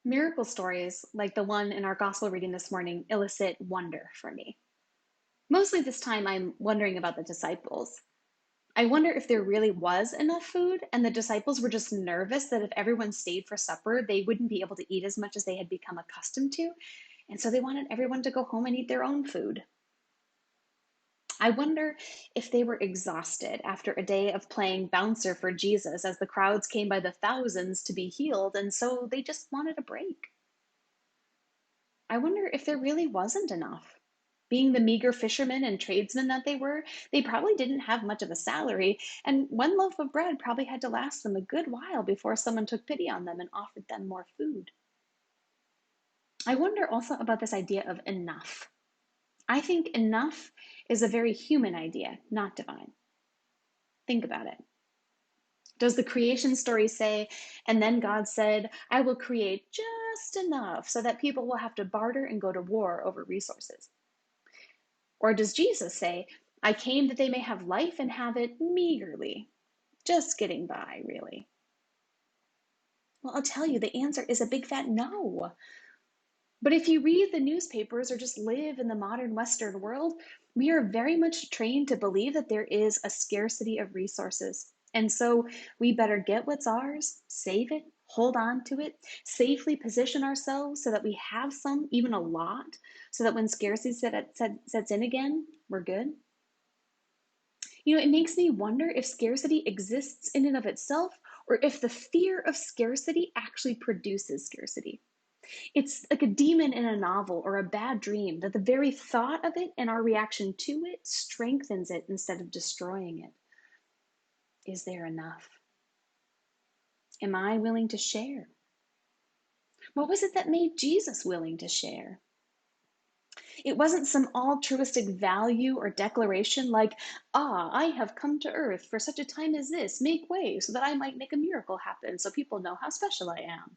Miracle stories, like the one in our gospel reading this morning, elicit wonder for me. Mostly this time, I'm wondering about the disciples. I wonder if there really was enough food, and the disciples were just nervous that if everyone stayed for supper, they wouldn't be able to eat as much as they had become accustomed to. And so they wanted everyone to go home and eat their own food. I wonder if they were exhausted after a day of playing bouncer for Jesus as the crowds came by the thousands to be healed, and so they just wanted a break. I wonder if there really wasn't enough. Being the meager fishermen and tradesmen that they were, they probably didn't have much of a salary, and one loaf of bread probably had to last them a good while before someone took pity on them and offered them more food. I wonder also about this idea of enough. I think enough is a very human idea, not divine. Think about it. Does the creation story say, and then God said, I will create just enough so that people will have to barter and go to war over resources? Or does Jesus say, I came that they may have life and have it meagerly, just getting by, really? Well, I'll tell you, the answer is a big fat no. But if you read the newspapers or just live in the modern Western world, we are very much trained to believe that there is a scarcity of resources. And so we better get what's ours, save it, hold on to it, safely position ourselves so that we have some, even a lot, so that when scarcity sets in again, we're good. It makes me wonder if scarcity exists in and of itself, or if the fear of scarcity actually produces scarcity. It's like a demon in a novel or a bad dream, that the very thought of it and our reaction to it strengthens it instead of destroying it. Is there enough? Am I willing to share? What was it that made Jesus willing to share? It wasn't some altruistic value or declaration like, I have come to earth for such a time as this, make way so that I might make a miracle happen so people know how special I am.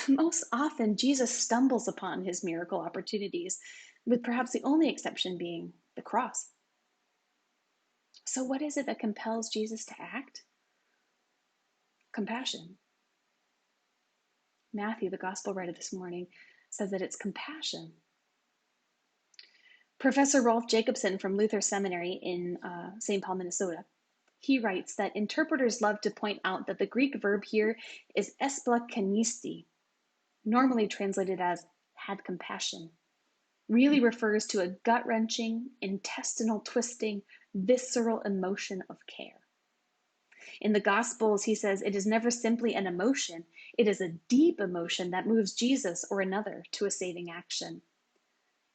Most often, Jesus stumbles upon his miracle opportunities, with perhaps the only exception being the cross. So, what is it that compels Jesus to act? Compassion. Matthew, the gospel writer this morning, says that it's compassion. Professor Rolf Jacobson from Luther Seminary in St. Paul, Minnesota, he writes that interpreters love to point out that the Greek verb here is esplakanisti, normally translated as had compassion, really refers to a gut-wrenching, intestinal twisting, visceral emotion of care. In the Gospels, he says it is never simply an emotion, it is a deep emotion that moves Jesus or another to a saving action.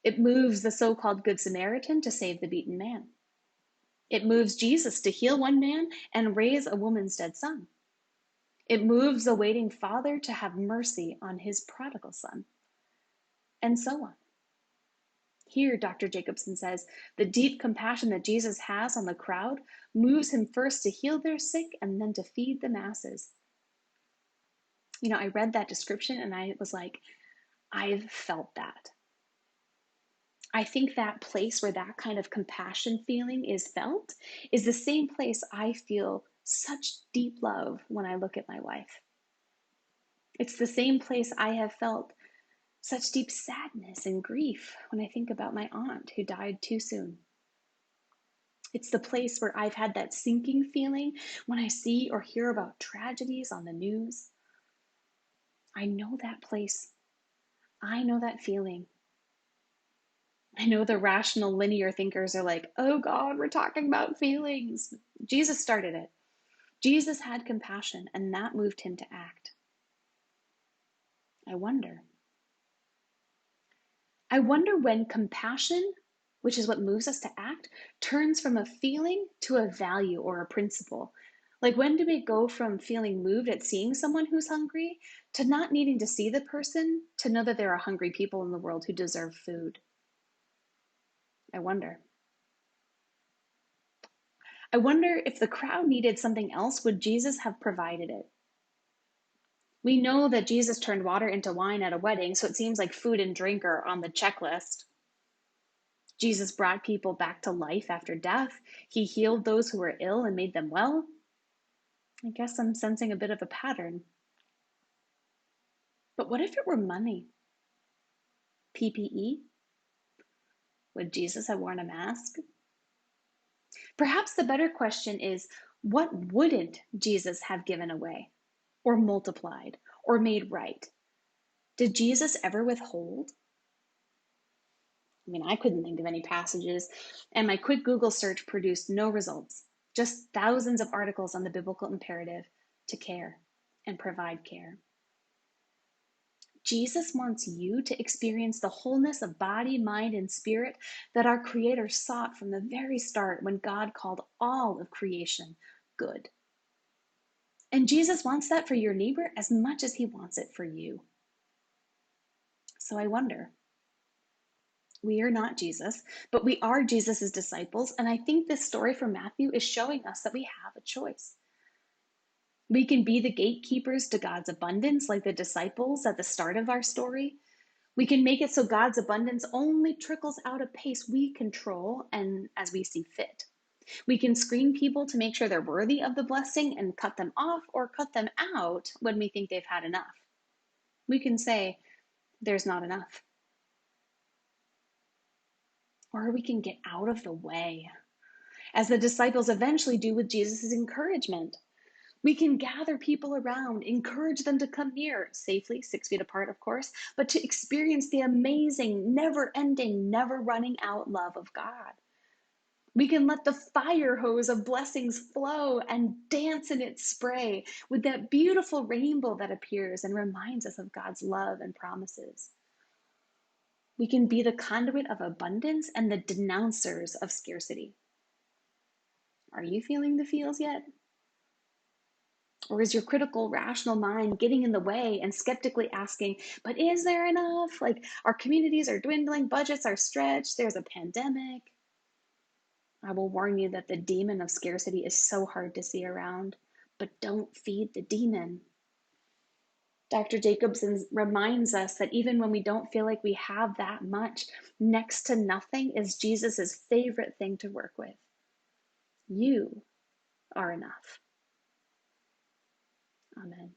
It moves the so-called Good Samaritan to save the beaten man. It moves Jesus to heal one man and raise a woman's dead son. It moves a waiting father to have mercy on his prodigal son, and so on. Here, Dr. Jacobson says, the deep compassion that Jesus has on the crowd moves him first to heal their sick and then to feed the masses. I read that description and I was like, I've felt that. I think that place where that kind of compassion feeling is felt is the same place I feel such deep love when I look at my wife. It's the same place I have felt such deep sadness and grief when I think about my aunt who died too soon. It's the place where I've had that sinking feeling when I see or hear about tragedies on the news. I know that place. I know that feeling. I know the rational linear thinkers are like, oh God, we're talking about feelings. Jesus started it. Jesus had compassion, and that moved him to act. I wonder. I wonder when compassion, which is what moves us to act, turns from a feeling to a value or a principle. Like, when do we go from feeling moved at seeing someone who's hungry to not needing to see the person to know that there are hungry people in the world who deserve food? I wonder. I wonder if the crowd needed something else, would Jesus have provided it? We know that Jesus turned water into wine at a wedding, so it seems like food and drink are on the checklist. Jesus brought people back to life after death. He healed those who were ill and made them well. I guess I'm sensing a bit of a pattern. But what if it were money? PPE? Would Jesus have worn a mask? Perhaps the better question is, what wouldn't Jesus have given away, or multiplied, or made right? Did Jesus ever withhold? I couldn't think of any passages, and my quick Google search produced no results, just thousands of articles on the biblical imperative to care and provide care. Jesus wants you to experience the wholeness of body, mind, and spirit that our Creator sought from the very start when God called all of creation good. And Jesus wants that for your neighbor as much as He wants it for you. So I wonder, we are not Jesus, but we are Jesus's disciples. And I think this story from Matthew is showing us that we have a choice. We can be the gatekeepers to God's abundance, like the disciples at the start of our story. We can make it so God's abundance only trickles out a pace we control and as we see fit. We can screen people to make sure they're worthy of the blessing and cut them off or cut them out when we think they've had enough. We can say, there's not enough. Or we can get out of the way, as the disciples eventually do with Jesus' encouragement. We can gather people around, encourage them to come near, safely, 6 feet apart, of course, but to experience the amazing, never ending, never running out love of God. We can let the fire hose of blessings flow and dance in its spray with that beautiful rainbow that appears and reminds us of God's love and promises. We can be the conduit of abundance and the denouncers of scarcity. Are you feeling the feels yet? Or is your critical, rational mind getting in the way and skeptically asking, but is there enough? Like, our communities are dwindling, budgets are stretched, there's a pandemic. I will warn you that the demon of scarcity is so hard to see around, but don't feed the demon. Dr. Jacobson reminds us that even when we don't feel like we have that much, next to nothing is Jesus's favorite thing to work with. You are enough. Amen.